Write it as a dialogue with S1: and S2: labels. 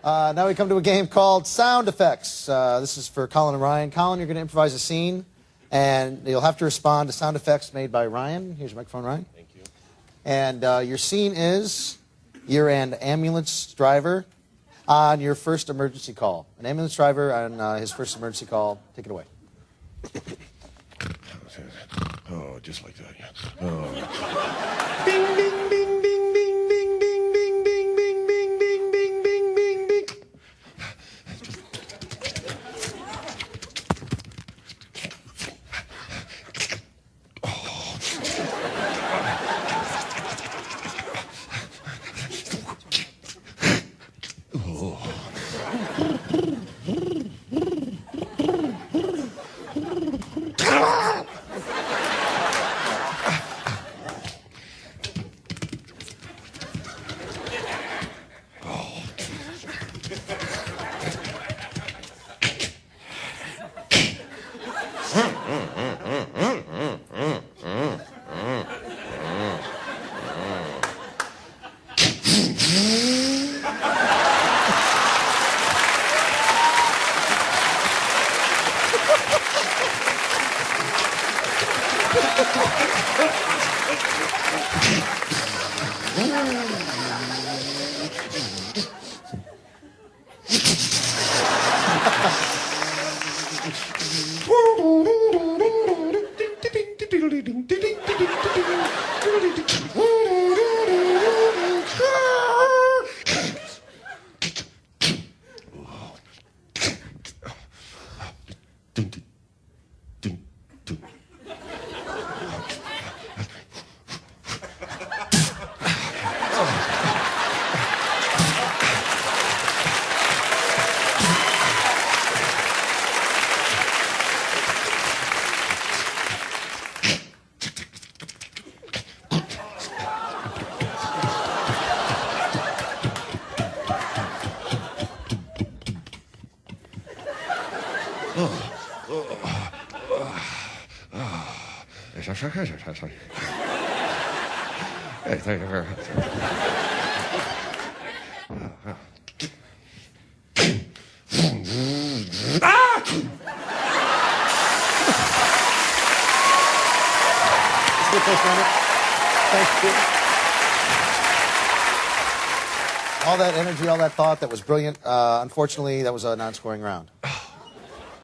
S1: Now we come to a game called Sound Effects. This is for Colin and Ryan. Colin, you're going to improvise a scene, and you'll have to respond to sound effects made by Ryan. Here's your microphone, Ryan.
S2: Thank you.
S1: And your scene is you're an ambulance driver on your first emergency call. An ambulance driver on his first emergency call. Take it away.
S2: Oh, just like that, yeah. Oh. Bing, bing, bing, bing, bing, bing, bing, bing, bing, bing, bing, bing, bing, bing, bing, bing.
S1: All that energy, all that thought, that was brilliant. Unfortunately, that was a non-scoring round.